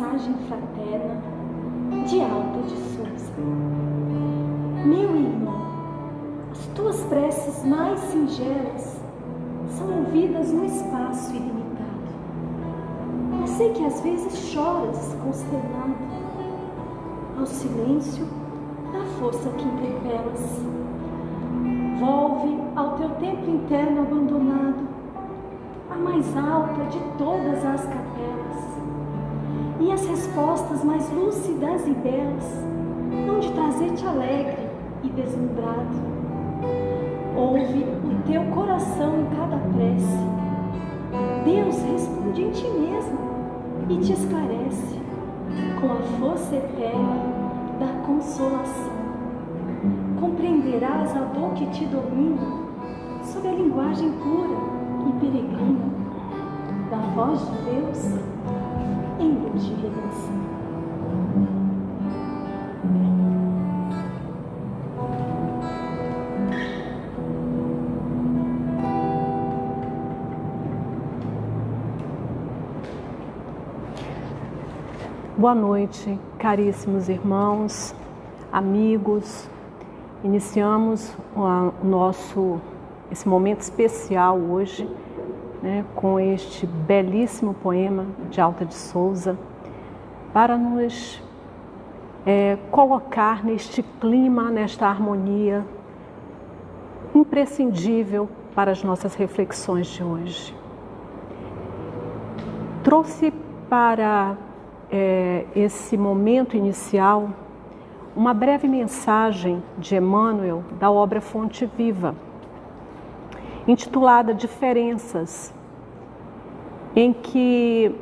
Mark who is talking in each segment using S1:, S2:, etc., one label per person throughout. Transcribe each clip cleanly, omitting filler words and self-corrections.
S1: mensagem fraterna de Alta de Souza. Meu irmão, as tuas preces mais singelas são ouvidas no espaço ilimitado. Eu sei que às vezes choras consternado. Ao silêncio, dá força que interpelas. Volve ao teu templo interno abandonado, a mais alta de todas as capelas. E as respostas mais lúcidas e belas hão de trazer-te alegre e deslumbrado. Ouve o teu coração em cada prece. Deus responde em ti mesmo e te esclarece com a força eterna da consolação. Compreenderás a dor que te domina sob a linguagem pura e peregrina da voz de Deus em luz de redenção.
S2: Boa noite, caríssimos irmãos, amigos. Iniciamos esse momento especial hoje, com este belíssimo poema de Alta de Souza, para nos colocar neste clima, nesta harmonia imprescindível para as nossas reflexões de hoje. Trouxe para esse momento inicial uma breve mensagem de Emmanuel da obra Fonte Viva, intitulada Diferenças, em que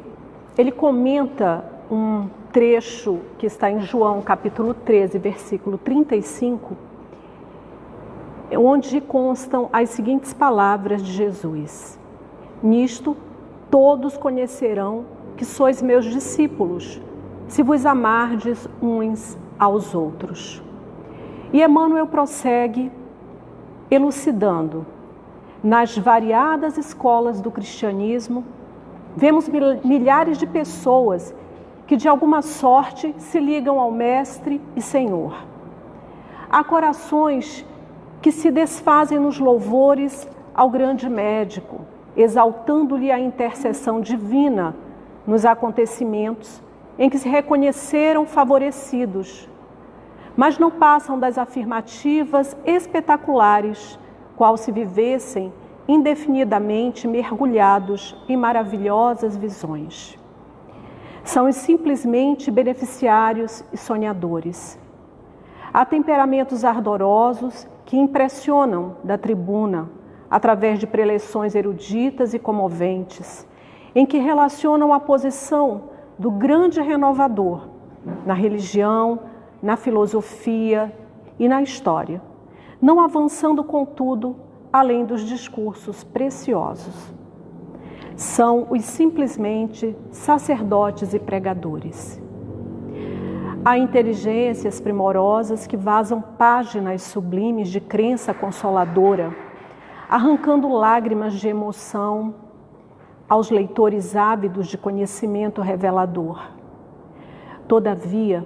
S2: ele comenta um trecho que está em João capítulo 13, versículo 35, onde constam as seguintes palavras de Jesus: nisto todos conhecerão que sois meus discípulos, se vos amardes uns aos outros. E Emmanuel prossegue elucidando: nas variadas escolas do cristianismo, vemos milhares de pessoas que de alguma sorte se ligam ao Mestre e Senhor. Há corações que se desfazem nos louvores ao grande médico, exaltando-lhe a intercessão divina nos acontecimentos em que se reconheceram favorecidos, mas não passam das afirmativas espetaculares, qual se vivessem indefinidamente mergulhados em maravilhosas visões. São simplesmente beneficiários e sonhadores. Há temperamentos ardorosos que impressionam da tribuna, através de preleções eruditas e comoventes, em que relacionam a posição do grande renovador na religião, na filosofia e na história, não avançando, contudo, além dos discursos preciosos. São os simplesmente sacerdotes e pregadores. Há inteligências primorosas que vazam páginas sublimes de crença consoladora, arrancando lágrimas de emoção aos leitores ávidos de conhecimento revelador. Todavia,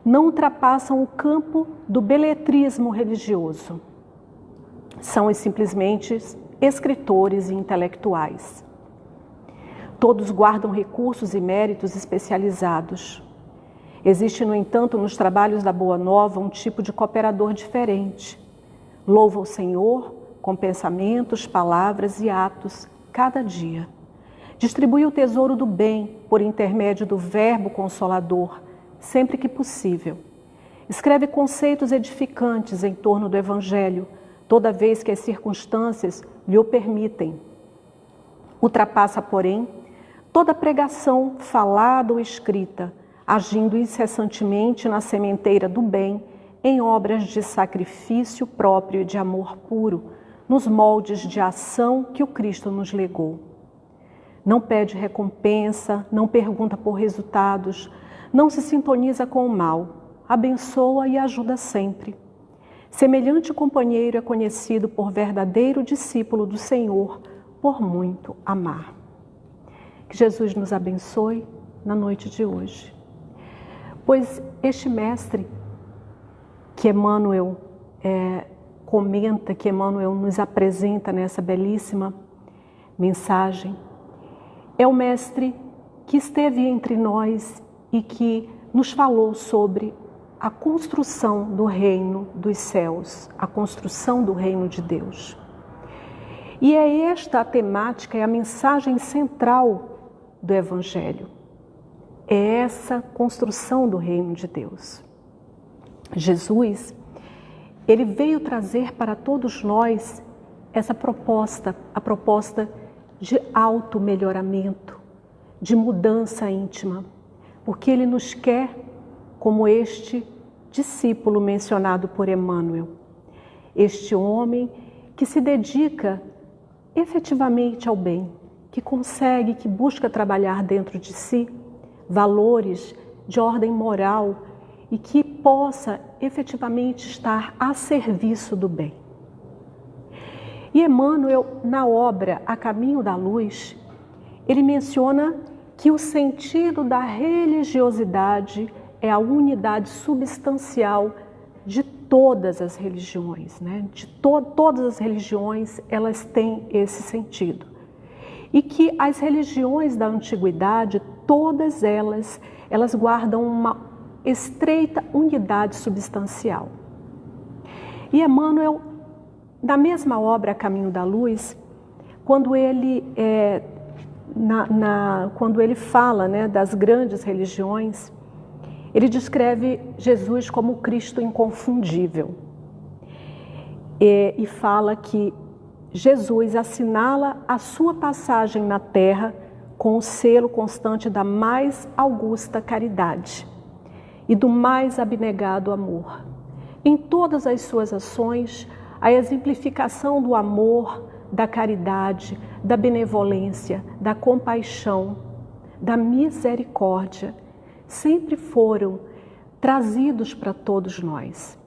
S2: não ultrapassam o campo do beletrismo religioso. São simplesmente escritores e intelectuais. Todos guardam recursos e méritos especializados. Existe, no entanto, nos trabalhos da Boa Nova um tipo de cooperador diferente. Louva o Senhor com pensamentos, palavras e atos cada dia. Distribui o tesouro do bem por intermédio do Verbo Consolador, sempre que possível. Escreve conceitos edificantes em torno do Evangelho, toda vez que as circunstâncias lhe o permitem. Ultrapassa, porém, toda pregação falada ou escrita, agindo incessantemente na sementeira do bem, em obras de sacrifício próprio e de amor puro, nos moldes de ação que o Cristo nos legou. Não pede recompensa, não pergunta por resultados, não se sintoniza com o mal, abençoa e ajuda sempre. Semelhante companheiro é conhecido por verdadeiro discípulo do Senhor, por muito amar. Que Jesus nos abençoe na noite de hoje. Pois este mestre que Emmanuel comenta, que Emmanuel nos apresenta nessa belíssima mensagem, é o mestre que esteve entre nós e que nos falou sobre a construção do reino dos céus, a construção do reino de Deus. E é esta a temática, é a mensagem central do Evangelho. É essa construção do reino de Deus. Jesus, ele veio trazer para todos nós essa proposta, a proposta de auto-melhoramento, de mudança íntima, porque ele nos quer como este discípulo mencionado por Emmanuel, este homem que se dedica efetivamente ao bem, que consegue, que busca trabalhar dentro de si valores de ordem moral e que possa efetivamente estar a serviço do bem. E Emmanuel, na obra A Caminho da Luz, ele menciona que o sentido da religiosidade é a unidade substancial de todas as religiões, né? Todas as religiões, elas têm esse sentido. E que as religiões da antiguidade, todas elas guardam uma estreita unidade substancial. E Emmanuel, na mesma obra A Caminho da Luz, quando ele fala, né, das grandes religiões, ele descreve Jesus como Cristo inconfundível e fala que Jesus assinala a sua passagem na terra com o selo constante da mais augusta caridade e do mais abnegado amor. Em todas as suas ações, a exemplificação do amor, da caridade, da benevolência, da compaixão, da misericórdia, sempre foram trazidos para todos nós,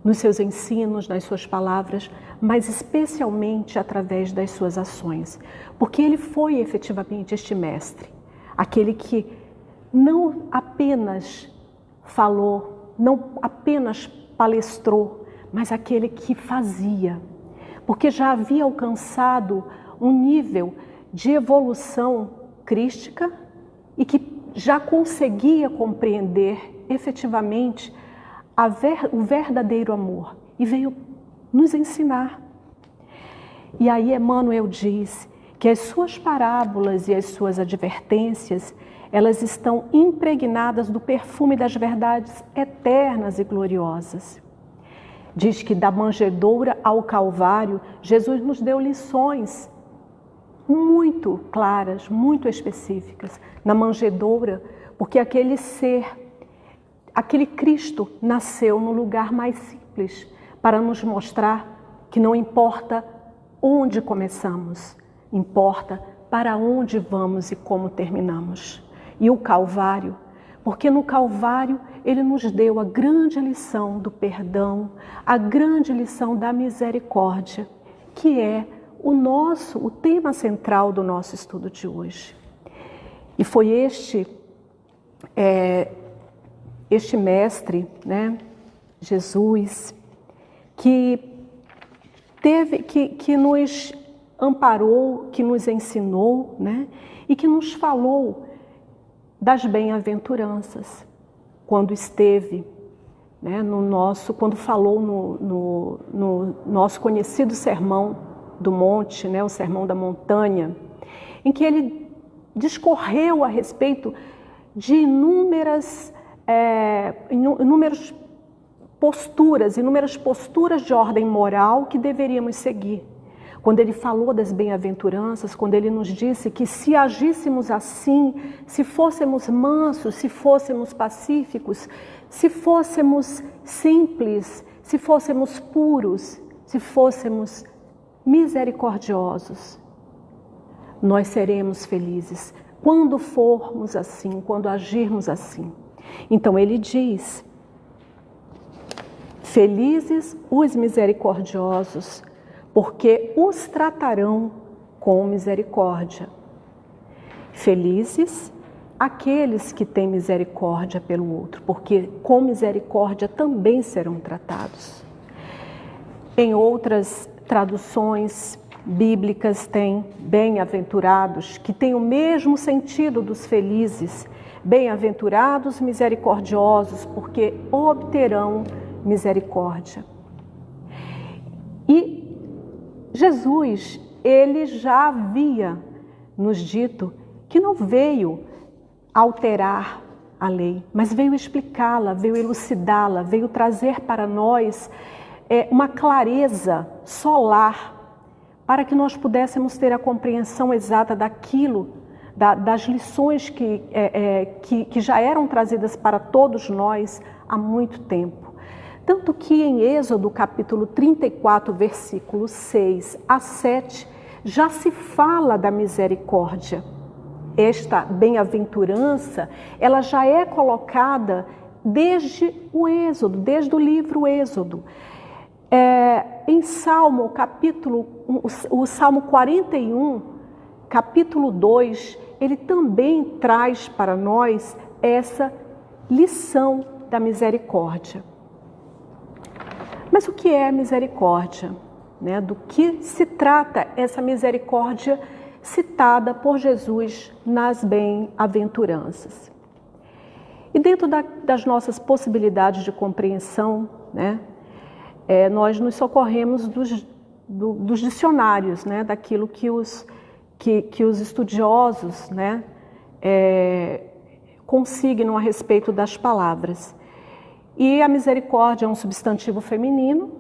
S2: nos seus ensinos, nas suas palavras, mas especialmente através das suas ações, porque ele foi efetivamente este mestre, aquele que não apenas falou, não apenas palestrou, mas aquele que fazia, porque já havia alcançado um nível de evolução crística e que já conseguia compreender efetivamente o verdadeiro amor e veio nos ensinar. E aí Emmanuel diz que as suas parábolas e as suas advertências, elas estão impregnadas do perfume das verdades eternas e gloriosas. Diz que da manjedoura ao Calvário, Jesus nos deu lições muito claras, muito específicas. Na manjedoura, porque aquele ser, aquele Cristo nasceu no lugar mais simples para nos mostrar que não importa onde começamos, importa para onde vamos e como terminamos. E o Calvário, porque no Calvário ele nos deu a grande lição do perdão, a grande lição da misericórdia, que é o tema central do nosso estudo de hoje. E foi este mestre, né, Jesus, que nos amparou, que nos ensinou, né, e que nos falou das bem-aventuranças, quando esteve, né, quando falou no nosso conhecido Sermão do Monte, né, o Sermão da Montanha, em que ele discorreu a respeito de inúmeras posturas de ordem moral que deveríamos seguir. Quando ele falou das bem-aventuranças, quando ele nos disse que se agíssemos assim, se fôssemos mansos, se fôssemos pacíficos, se fôssemos simples, se fôssemos puros, se fôssemos misericordiosos, nós seremos felizes quando formos assim, quando agirmos assim. Então ele diz: felizes os misericordiosos, porque os tratarão com misericórdia. Felizes aqueles que têm misericórdia pelo outro, porque com misericórdia também serão tratados. Em outras traduções bíblicas tem bem-aventurados, que tem o mesmo sentido dos felizes. Bem-aventurados misericordiosos, porque obterão misericórdia. E Jesus, ele já havia nos dito que não veio alterar a lei, mas veio explicá-la, veio elucidá-la, veio trazer para nós uma clareza solar, para que nós pudéssemos ter a compreensão exata daquilo, das lições que já eram trazidas para todos nós há muito tempo. Tanto que em Êxodo capítulo 34, versículos 6 a 7, já se fala da misericórdia. Esta bem-aventurança, ela já é colocada desde o Êxodo, desde o livro Êxodo. Em Salmo, o Salmo 41, capítulo 2, ele também traz para nós essa lição da misericórdia. Mas o que é misericórdia? Do que se trata essa misericórdia citada por Jesus nas bem-aventuranças? E dentro das nossas possibilidades de compreensão, nós nos socorremos dos dicionários, daquilo que os estudiosos consignam a respeito das palavras. E a misericórdia é um substantivo feminino,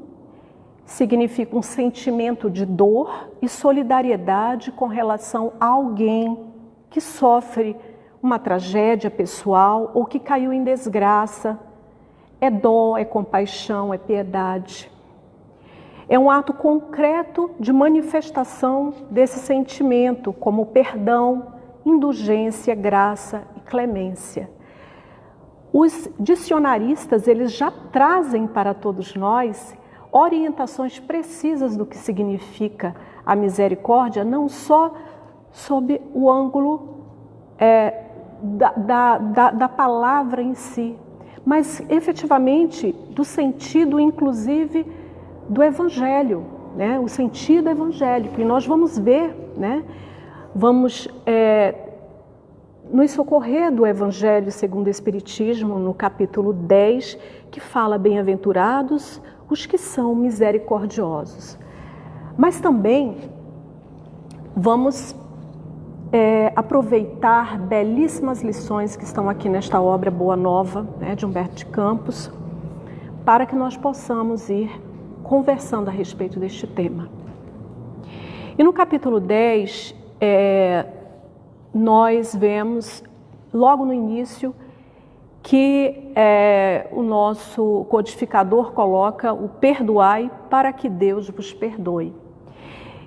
S2: significa um sentimento de dor e solidariedade com relação a alguém que sofre uma tragédia pessoal ou que caiu em desgraça. É dó, é compaixão, é piedade. É um ato concreto de manifestação desse sentimento, como perdão, indulgência, graça e clemência. Os dicionaristas, eles já trazem para todos nós orientações precisas do que significa a misericórdia, não só sob o ângulo da palavra em si, mas efetivamente do sentido, inclusive, do Evangelho, o sentido evangélico. E nós vamos ver, vamos nos socorrer do Evangelho segundo o Espiritismo, no capítulo 10, que fala bem-aventurados os que são misericordiosos. Mas também vamos aproveitar belíssimas lições que estão aqui nesta obra Boa Nova, de Humberto de Campos, para que nós possamos ir conversando a respeito deste tema. E no capítulo 10, nós vemos, logo no início, que o nosso codificador coloca o perdoai para que Deus vos perdoe.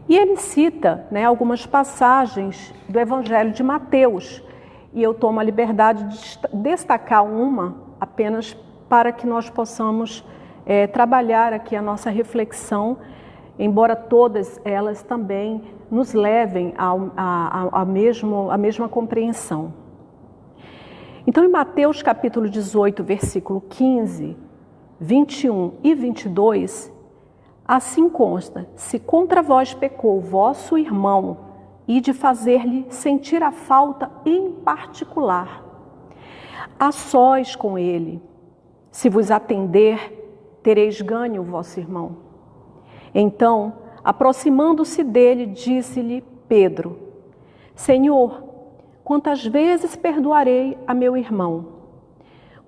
S2: E ele cita algumas passagens do Evangelho de Mateus, e eu tomo a liberdade de destacar uma apenas para que nós possamos trabalhar aqui a nossa reflexão, embora todas elas também nos levem à mesma compreensão. Então, em Mateus capítulo 18, versículo 15, 21 e 22, assim consta: se contra vós pecou vosso irmão, ide fazer-lhe sentir a falta em particular, a sós com ele. Se vos atender, tereis ganho o vosso irmão. Então, aproximando-se dele, disse-lhe Pedro: Senhor, quantas vezes perdoarei a meu irmão,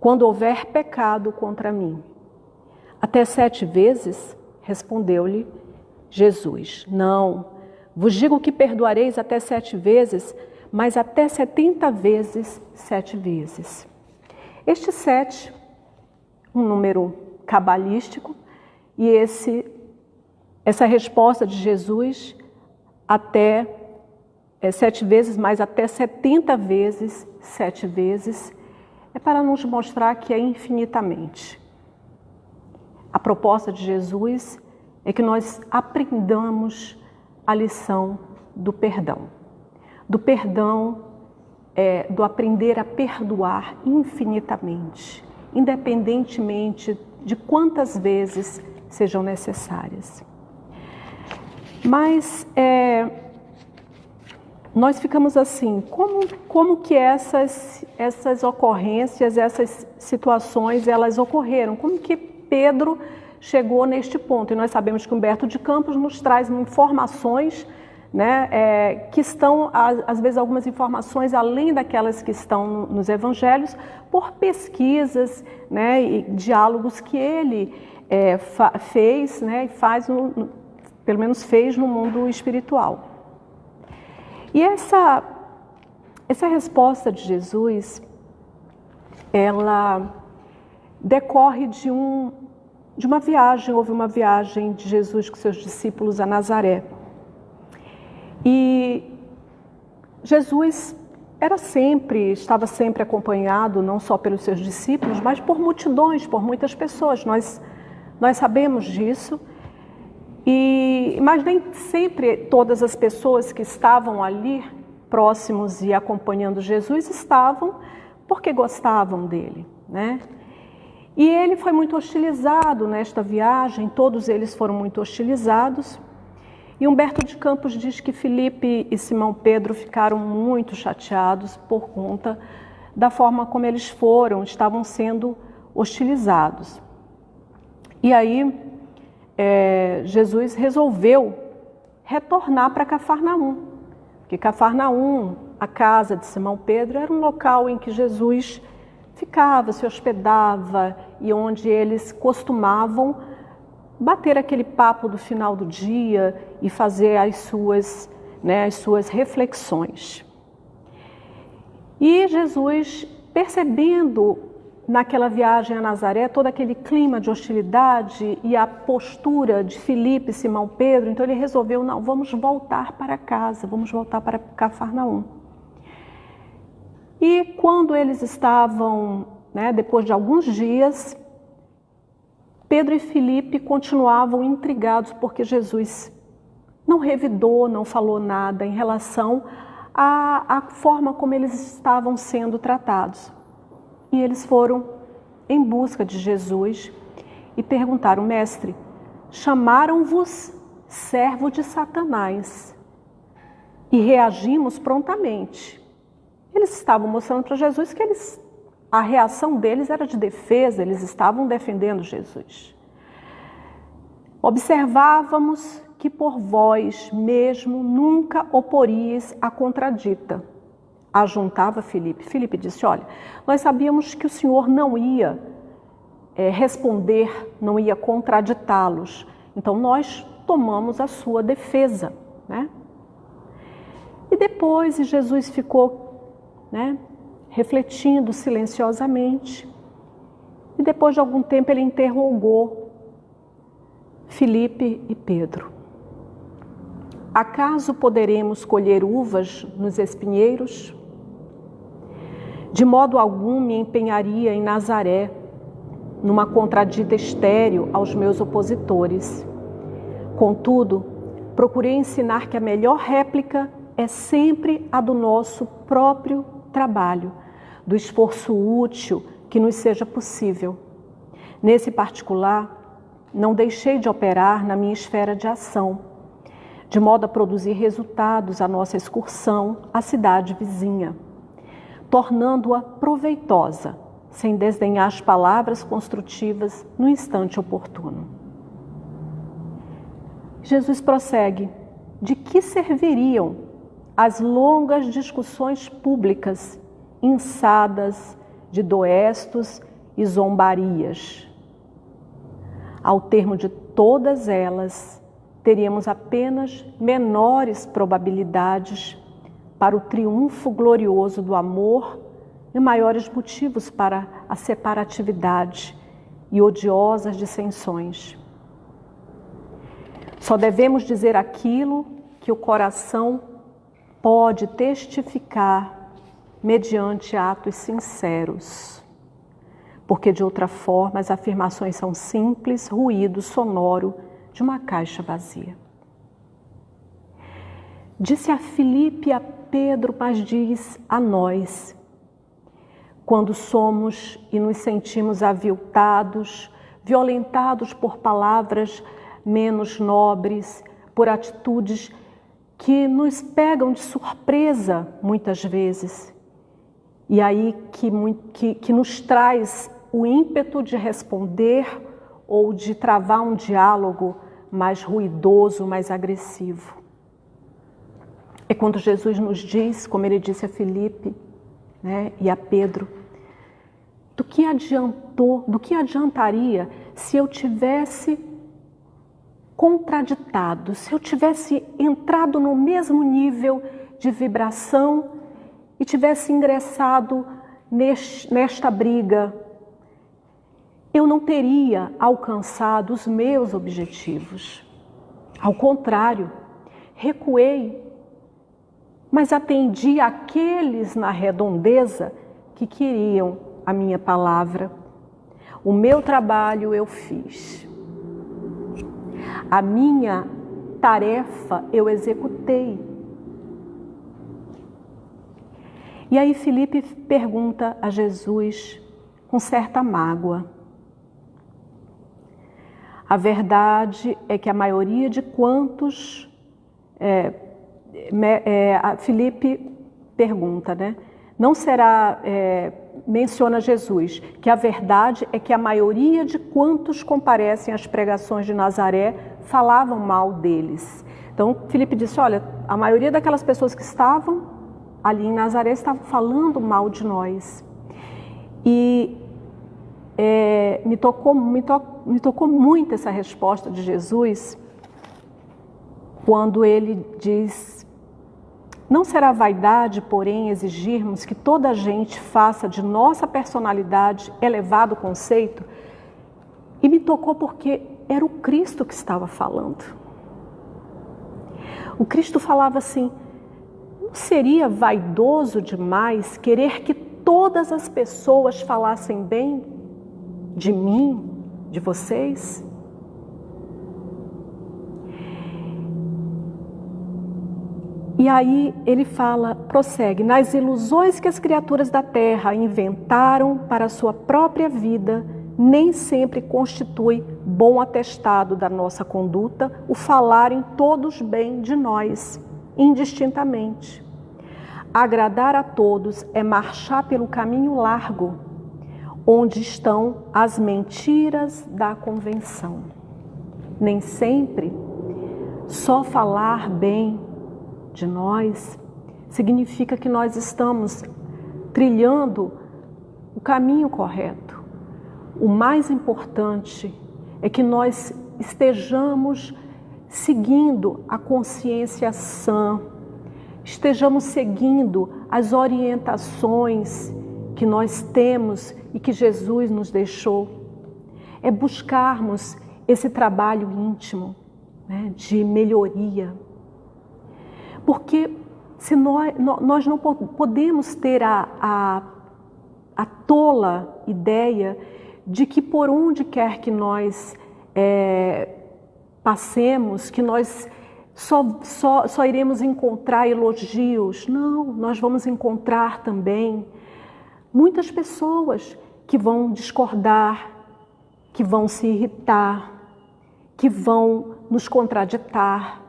S2: quando houver pecado contra mim? Até 7 vezes? Respondeu-lhe Jesus: Não, vos digo que perdoareis até 7 vezes, mas até 70 vezes 7 vezes. Este 7, um número cabalístico, e essa resposta de Jesus, até 7 vezes, mas até 70 vezes 7 vezes, é para nos mostrar que é infinitamente. A proposta de Jesus é que nós aprendamos a lição do perdão do aprender a perdoar infinitamente, independentemente de quantas vezes sejam necessárias. Mas nós ficamos assim, como que essas ocorrências, essas situações, elas ocorreram? Como que Pedro chegou neste ponto? E nós sabemos que Humberto de Campos nos traz informações, né, que estão, às vezes, algumas informações além daquelas que estão nos evangelhos, por pesquisas, né, e diálogos que ele fez, né, e faz, pelo menos fez no mundo espiritual. E essa resposta de Jesus, ela decorre de uma viagem. Houve uma viagem de Jesus com seus discípulos a Nazaré. E Jesus estava sempre acompanhado, não só pelos seus discípulos, mas por multidões, por muitas pessoas. Nós sabemos disso. Mas nem sempre todas as pessoas que estavam ali próximos e acompanhando Jesus estavam porque gostavam dele, né? E ele foi muito hostilizado nesta viagem, todos eles foram muito hostilizados. E Humberto de Campos diz que Filipe e Simão Pedro ficaram muito chateados por conta da forma como eles estavam sendo hostilizados. E aí Jesus resolveu retornar para Cafarnaum, porque Cafarnaum, a casa de Simão Pedro, era um local em que Jesus ficava, se hospedava e onde eles costumavam bater aquele papo do final do dia e fazer as suas reflexões. E Jesus, percebendo naquela viagem a Nazaré todo aquele clima de hostilidade e a postura de Filipe e Simão Pedro, então ele resolveu, não, vamos voltar para casa, vamos voltar para Cafarnaum. E quando eles estavam, né, depois de alguns dias, Pedro e Filipe continuavam intrigados porque Jesus não revidou, não falou nada em relação à forma como eles estavam sendo tratados. E eles foram em busca de Jesus e perguntaram, mestre, chamaram-vos servo de Satanás? E reagimos prontamente. Eles estavam mostrando para Jesus que a reação deles era de defesa, eles estavam defendendo Jesus. Observávamos que por vós mesmo nunca oporíeis a contradita. Ajuntava Filipe. Filipe disse, olha, nós sabíamos que o Senhor não ia responder, não ia contraditá-los. Então nós tomamos a sua defesa, né? E depois Jesus ficou, né, refletindo silenciosamente. E depois de algum tempo ele interrogou Filipe e Pedro. Acaso poderemos colher uvas nos espinheiros? De modo algum me empenharia em Nazaré, numa contradita estéril aos meus opositores. Contudo, procurei ensinar que a melhor réplica é sempre a do nosso próprio trabalho, do esforço útil que nos seja possível. Nesse particular, não deixei de operar na minha esfera de ação, de modo a produzir resultados à nossa excursão à cidade vizinha, tornando-a proveitosa, sem desdenhar as palavras construtivas no instante oportuno. Jesus prossegue, de que serviriam as longas discussões públicas, inçadas de doestos e zombarias? Ao termo de todas elas, teríamos apenas menores probabilidades para o triunfo glorioso do amor e maiores motivos para a separatividade e odiosas dissensões. Só devemos dizer aquilo que o coração pode testificar mediante atos sinceros, porque de outra forma as afirmações são simples ruído sonoro de uma caixa vazia. Disse a Filipe e a Pedro, mas diz a nós. Quando somos e nos sentimos aviltados, violentados por palavras menos nobres, por atitudes que nos pegam de surpresa muitas vezes. E aí que nos traz o ímpeto de responder ou de travar um diálogo mais ruidoso, mais agressivo. É quando Jesus nos diz, como ele disse a Filipe, né, e a Pedro, do que adiantaria se eu tivesse contraditado, se eu tivesse entrado no mesmo nível de vibração e tivesse ingressado nesta briga, eu não teria alcançado os meus objetivos. Ao contrário, recuei, mas atendi àqueles na redondeza que queriam a minha palavra. O meu trabalho eu fiz. A minha tarefa eu executei. E aí Filipe pergunta a Jesus com certa mágoa. A verdade é que a maioria de quantos... Filipe pergunta, né? Não será... menciona Jesus, que a verdade é que a maioria de quantos comparecem às pregações de Nazaré falavam mal deles. Então, Filipe disse, olha, a maioria daquelas pessoas que estavam ali em Nazaré estavam falando mal de nós. E me tocou muito essa resposta de Jesus, quando ele diz, não será vaidade, porém, exigirmos que toda a gente faça de nossa personalidade elevado conceito? E me tocou porque era o Cristo que estava falando. O Cristo falava assim, não seria vaidoso demais querer que todas as pessoas falassem bem de mim, de vocês? E aí ele fala, prossegue, nas ilusões que as criaturas da terra inventaram para a sua própria vida, nem sempre constitui bom atestado da nossa conduta o falarem todos bem de nós, indistintamente. Agradar a todos é marchar pelo caminho largo, onde estão as mentiras da convenção. Nem sempre só falar bem de nós significa que nós estamos trilhando o caminho correto. O mais importante é que nós estejamos seguindo a consciência sã, estejamos seguindo as orientações que nós temos e que Jesus nos deixou. É buscarmos esse trabalho íntimo, né, de melhoria. Porque se nós não podemos ter a tola ideia de que por onde quer que nós passemos, que nós só iremos encontrar elogios. Não, nós vamos encontrar também muitas pessoas que vão discordar, que vão se irritar, que vão nos contraditar.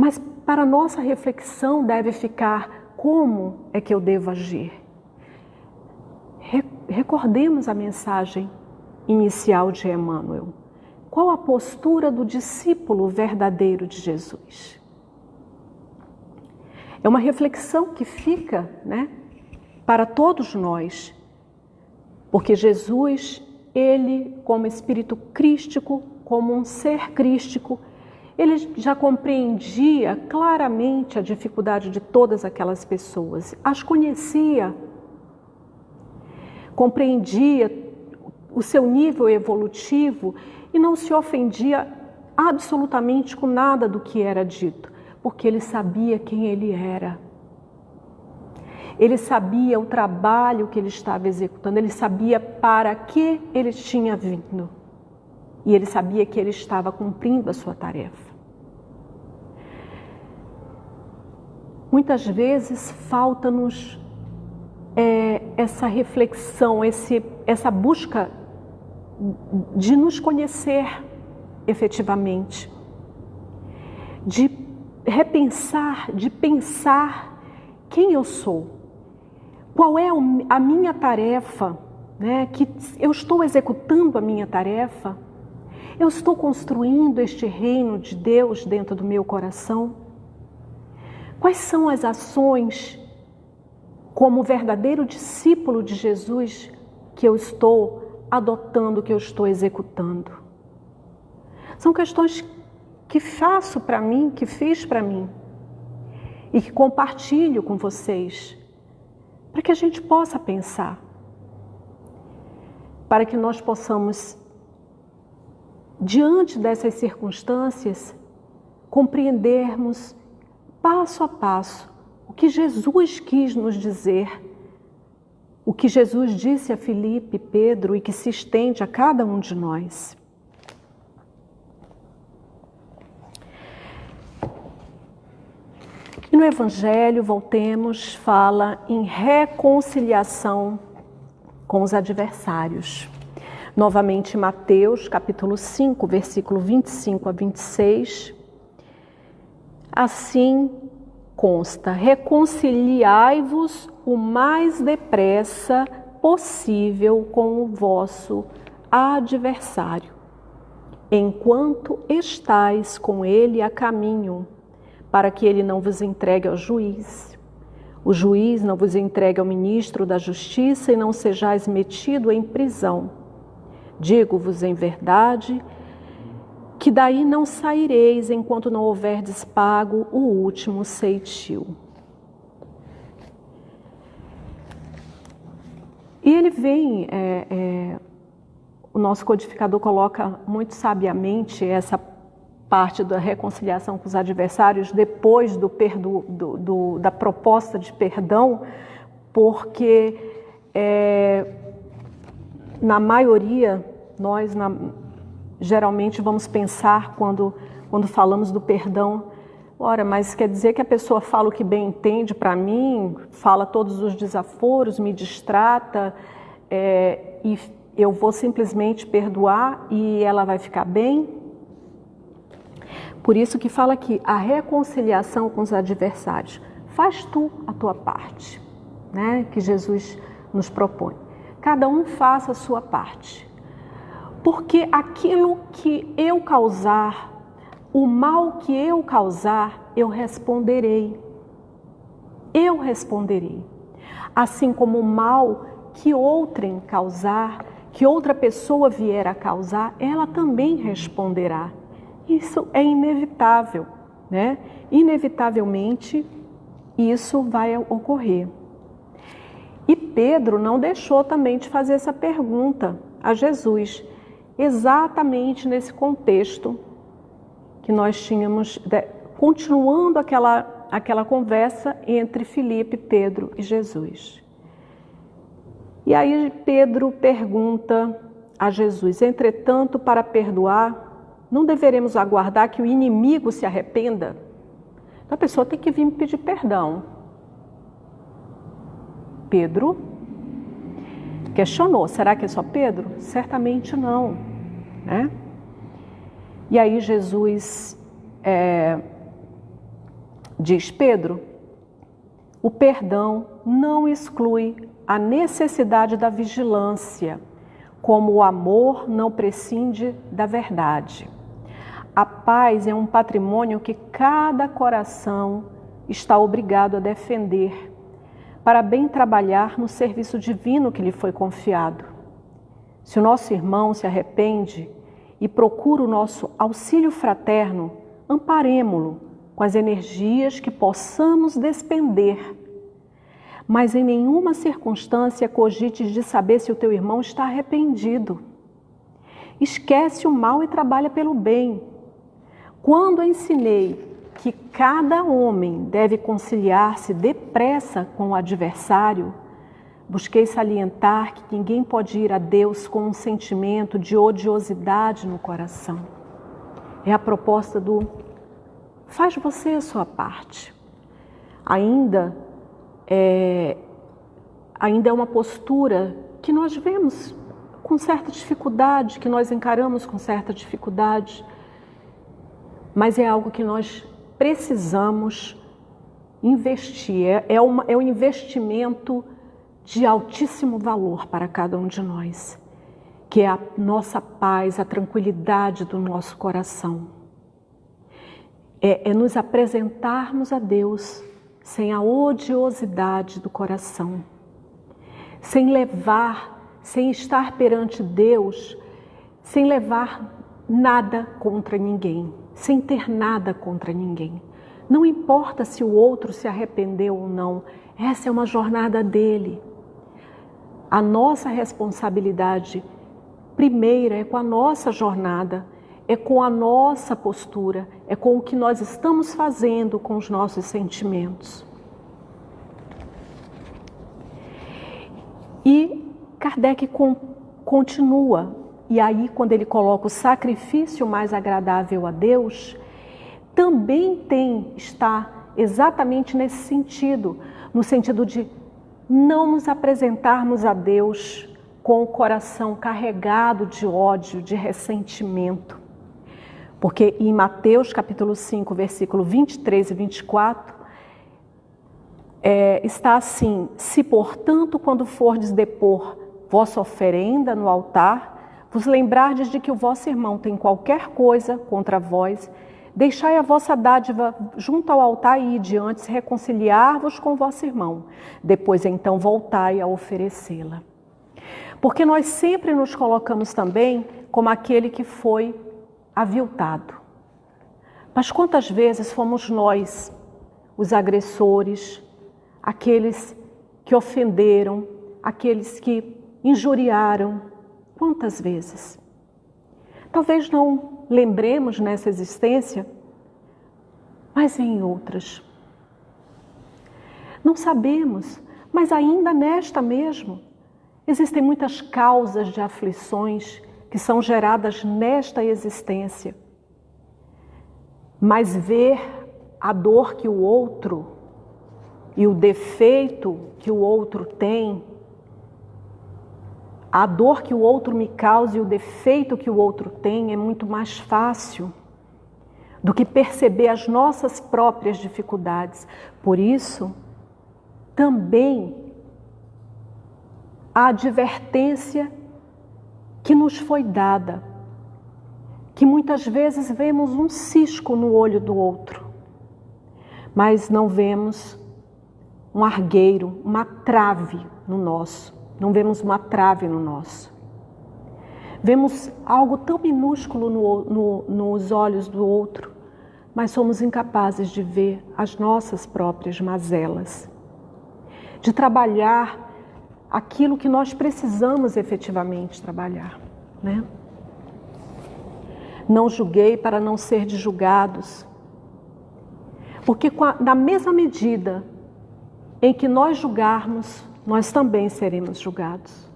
S2: Mas para nossa reflexão deve ficar, como é que eu devo agir? Recordemos a mensagem inicial de Emmanuel. Qual a postura do discípulo verdadeiro de Jesus? É uma reflexão que fica, né, para todos nós. Porque Jesus, ele, como espírito crístico, como um ser crístico, ele já compreendia claramente a dificuldade de todas aquelas pessoas, as conhecia, compreendia o seu nível evolutivo e não se ofendia absolutamente com nada do que era dito, porque ele sabia quem ele era. Ele sabia o trabalho que ele estava executando, ele sabia para que ele tinha vindo. E ele sabia que ele estava cumprindo a sua tarefa. muitas vezes falta-nos essa reflexão, essa busca de nos conhecer efetivamente, de repensar, de pensar quem eu sou, qual é a minha tarefa, né? Que eu estou executando a minha tarefa, eu estou construindo este reino de Deus dentro do meu coração. Quais são as ações, como verdadeiro discípulo de Jesus, que eu estou adotando, que eu estou executando? São questões que faço para mim, que fiz para mim, e que compartilho com vocês, para que a gente possa pensar, para que nós possamos, diante dessas circunstâncias, compreendermos passo a passo o que Jesus quis nos dizer, o que Jesus disse a Filipe, Pedro e que se estende a cada um de nós. E no Evangelho, voltemos, fala em reconciliação com os adversários. Novamente, Mateus, capítulo 5, versículo 25 a 26. Assim consta: reconciliai-vos o mais depressa possível com o vosso adversário, enquanto estais com ele a caminho, para que ele não vos entregue ao juiz. O juiz não vos entregue ao ministro da justiça e não sejais metido em prisão. Digo-vos em verdade que daí não saireis enquanto não houverdes pago o último ceitil. E ele vem, o nosso codificador coloca muito sabiamente essa parte da reconciliação com os adversários depois da proposta de perdão, porque na maioria, nós geralmente vamos pensar quando falamos do perdão, ora, mas quer dizer que a pessoa fala o que bem entende para mim, fala todos os desaforos, me distrata, e eu vou simplesmente perdoar e ela vai ficar bem? Por isso que fala aqui, a reconciliação com os adversários. Faz tu a tua parte, né? Que Jesus nos propõe. Cada um faça a sua parte. Porque aquilo que eu causar, o mal que eu causar, eu responderei. Eu responderei. Assim como o mal que outrem causar, que outra pessoa vier a causar, ela também responderá. Isso é inevitável, né? Inevitavelmente, isso vai ocorrer. E Pedro não deixou também de fazer essa pergunta a Jesus, exatamente nesse contexto que nós tínhamos, continuando aquela conversa entre Filipe, Pedro e Jesus. E aí Pedro pergunta a Jesus: entretanto, para perdoar, não deveremos aguardar que o inimigo se arrependa? Então a pessoa tem que vir me pedir perdão. Pedro questionou: será que é só Pedro? Certamente não, né? E aí Jesus diz: Pedro, o perdão não exclui a necessidade da vigilância, como o amor não prescinde da verdade. A paz é um patrimônio que cada coração está obrigado a defender, para bem trabalhar no serviço divino que lhe foi confiado. Se o nosso irmão se arrepende e procura o nosso auxílio fraterno, amparemo-lo com as energias que possamos despender. Mas em nenhuma circunstância cogites de saber se o teu irmão está arrependido. Esquece o mal e trabalha pelo bem. Quando ensinei que cada homem deve conciliar-se depressa com o adversário, busquei salientar que ninguém pode ir a Deus com um sentimento de odiosidade no coração. É a proposta do faz você a sua parte. ainda é uma postura que nós vemos com certa dificuldade, que nós encaramos com certa dificuldade, mas é algo que nós precisamos investir, é um investimento de altíssimo valor para cada um de nós, que é a nossa paz, a tranquilidade do nosso coração. É nos apresentarmos a Deus sem a odiosidade do coração, sem estar perante Deus, sem levar nada contra ninguém, sem ter nada contra ninguém. Não importa se o outro se arrependeu ou não, essa é uma jornada dele. A nossa responsabilidade primeira é com a nossa jornada, é com a nossa postura, é com o que nós estamos fazendo com os nossos sentimentos. E Kardec continua, e aí quando ele coloca o sacrifício mais agradável a Deus, também está exatamente nesse sentido, no sentido de não nos apresentarmos a Deus com o coração carregado de ódio, de ressentimento. Porque em Mateus capítulo 5, versículo 23 e 24, está assim: se portanto quando fordes depor vossa oferenda no altar, vos lembrardes de que o vosso irmão tem qualquer coisa contra vós, deixai a vossa dádiva junto ao altar e ide antes reconciliar-vos com vosso irmão. Depois então voltai a oferecê-la. Porque nós sempre nos colocamos também como aquele que foi aviltado. Mas quantas vezes fomos nós os agressores, aqueles que ofenderam, aqueles que injuriaram? Quantas vezes? Talvez não lembremos nessa existência, mas em outras. Não sabemos, mas ainda nesta mesmo, existem muitas causas de aflições que são geradas nesta existência. Mas ver a dor que o outro e o defeito que o outro tem, a dor que o outro me causa e o defeito que o outro tem é muito mais fácil do que perceber as nossas próprias dificuldades. Por isso, também a advertência que nos foi dada, que muitas vezes vemos um cisco no olho do outro, mas não vemos um argueiro, uma trave no nosso. Não vemos uma trave no nosso. Vemos algo tão minúsculo nos olhos do outro, mas somos incapazes de ver as nossas próprias mazelas, de trabalhar aquilo que nós precisamos efetivamente trabalhar, né? Não julguei para não ser de julgados, porque na mesma medida em que nós julgarmos, nós também seremos julgados.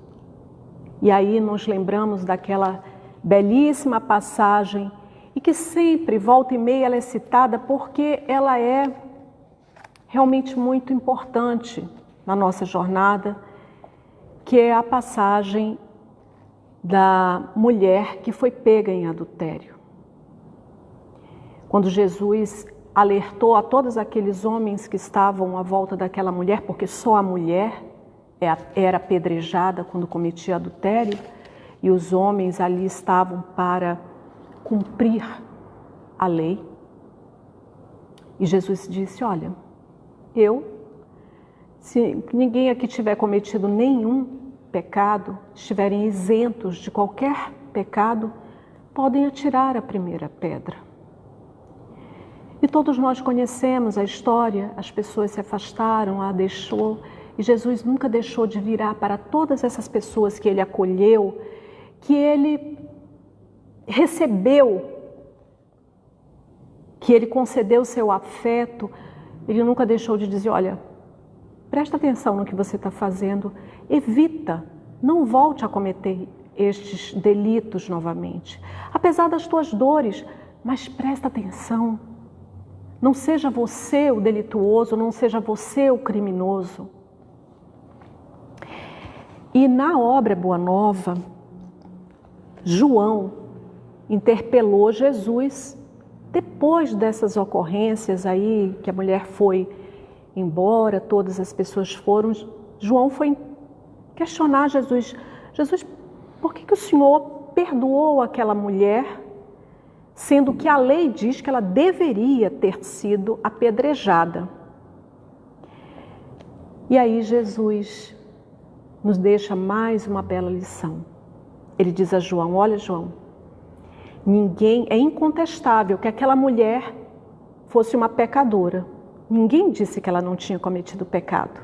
S2: E aí nos lembramos daquela belíssima passagem, e que sempre, volta e meia, ela é citada porque ela é realmente muito importante na nossa jornada, que é a passagem da mulher que foi pega em adultério. Quando Jesus alertou a todos aqueles homens que estavam à volta daquela mulher, porque só a mulher era apedrejada quando cometia adultério, e os homens ali estavam para cumprir a lei. E Jesus disse: olha, se ninguém aqui tiver cometido nenhum pecado, estiverem isentos de qualquer pecado, podem atirar a primeira pedra. E todos nós conhecemos a história, as pessoas se afastaram, a deixou, e Jesus nunca deixou de virar para todas essas pessoas que ele acolheu, que ele recebeu, que ele concedeu seu afeto. Ele nunca deixou de dizer: olha, presta atenção no que você está fazendo, evita, não volte a cometer estes delitos novamente. Apesar das tuas dores, mas presta atenção, Não seja você o delituoso, não seja você o criminoso. E na obra Boa Nova, João interpelou Jesus depois dessas ocorrências aí, que a mulher foi embora, todas as pessoas foram. João foi questionar Jesus. Jesus, por que o Senhor perdoou aquela mulher, sendo que a lei diz que ela deveria ter sido apedrejada? E aí Jesus nos deixa mais uma bela lição. Ele diz a João: olha, João, é incontestável que aquela mulher fosse uma pecadora. Ninguém disse que ela não tinha cometido pecado.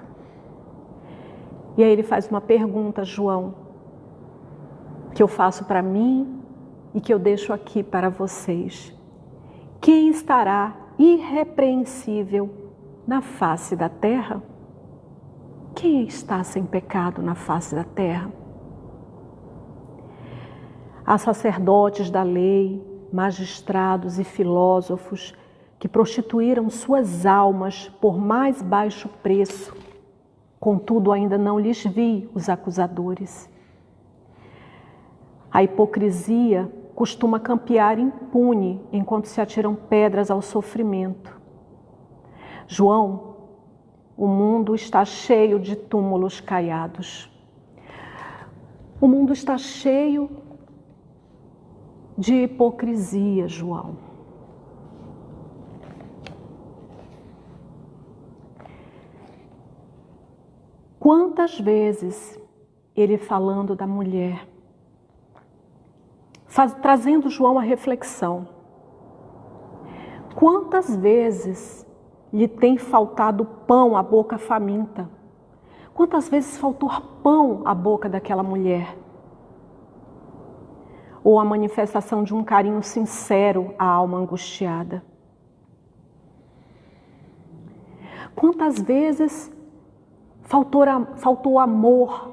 S2: E aí ele faz uma pergunta, João, que eu faço para mim e que eu deixo aqui para vocês. Quem estará irrepreensível na face da terra? Quem está sem pecado na face da terra? Há sacerdotes da lei, magistrados e filósofos que prostituíram suas almas por mais baixo preço. Contudo, ainda não lhes vi os acusadores. A hipocrisia costuma campear impune enquanto se atiram pedras ao sofrimento. João, o mundo está cheio de túmulos caiados. O mundo está cheio de hipocrisia, João. Quantas vezes ele falando da mulher, trazendo João à reflexão, quantas vezes lhe tem faltado pão à boca faminta? Quantas vezes faltou pão à boca daquela mulher? Ou a manifestação de um carinho sincero à alma angustiada? Quantas vezes faltou amor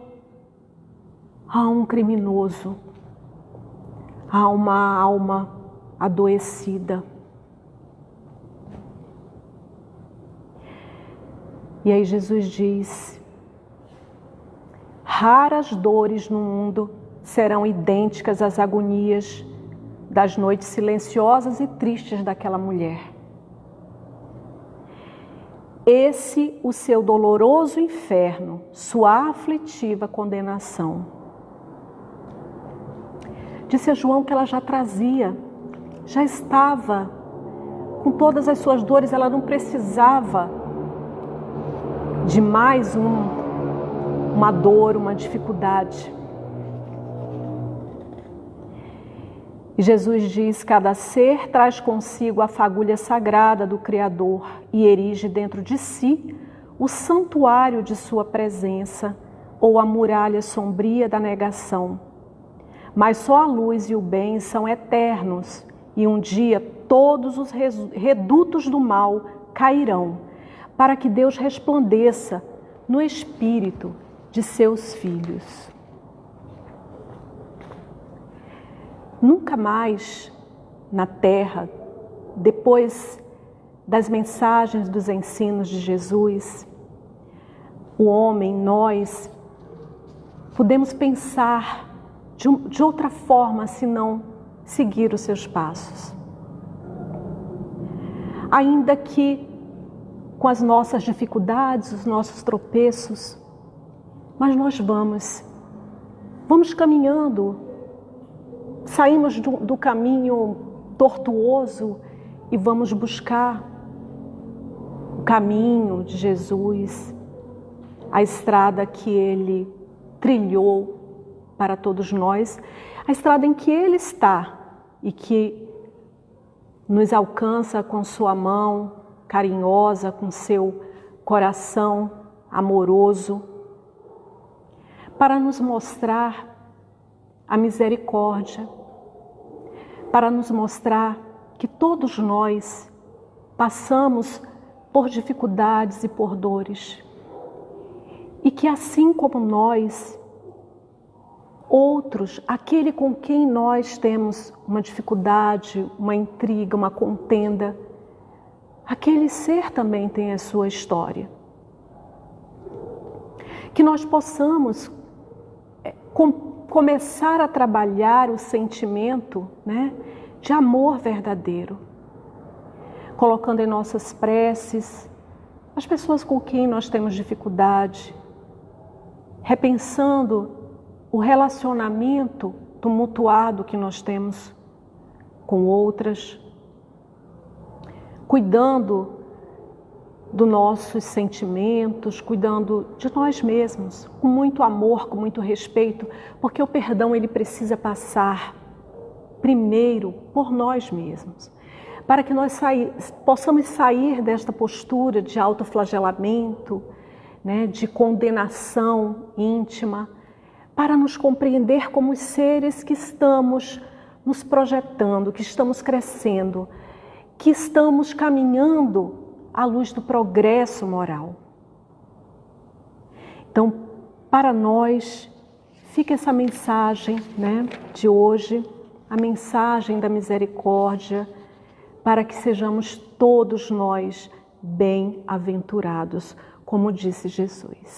S2: a um criminoso, a uma alma adoecida? E aí Jesus diz: raras dores no mundo serão idênticas às agonias das noites silenciosas e tristes daquela mulher. Esse o seu doloroso inferno, sua aflitiva condenação. Disse a João que ela já trazia, já estava com todas as suas dores, ela não precisava de mais uma dor, uma dificuldade. E Jesus diz: cada ser traz consigo a fagulha sagrada do Criador e erige dentro de si o santuário de sua presença ou a muralha sombria da negação. Mas só a luz e o bem são eternos e um dia todos os redutos do mal cairão, para que Deus resplandeça no espírito de seus filhos. Nunca mais na terra, depois das mensagens dos ensinos de Jesus, o homem, nós, podemos pensar de outra forma senão seguir os seus passos. Ainda que com as nossas dificuldades, os nossos tropeços, mas nós vamos caminhando. Saímos do caminho tortuoso e vamos buscar o caminho de Jesus, a estrada que Ele trilhou para todos nós, a estrada em que Ele está e que nos alcança com sua mão carinhosa, com seu coração amoroso, para nos mostrar a misericórdia, para nos mostrar que todos nós passamos por dificuldades e por dores. E que assim como nós, outros, aquele com quem nós temos uma dificuldade, uma intriga, uma contenda, aquele ser também tem a sua história. Que nós possamos começar a trabalhar o sentimento, né, de amor verdadeiro, colocando em nossas preces as pessoas com quem nós temos dificuldade, repensando o relacionamento tumultuado que nós temos com outras, cuidando dos nossos sentimentos, cuidando de nós mesmos, com muito amor, com muito respeito, porque o perdão ele precisa passar primeiro por nós mesmos, para que nós possamos sair desta postura de autoflagelamento, né, de condenação íntima, para nos compreender como os seres que estamos nos projetando, que estamos crescendo, que estamos caminhando à luz do progresso moral. Então, para nós, fica essa mensagem, né, de hoje, a mensagem da misericórdia, para que sejamos todos nós bem-aventurados, como disse Jesus.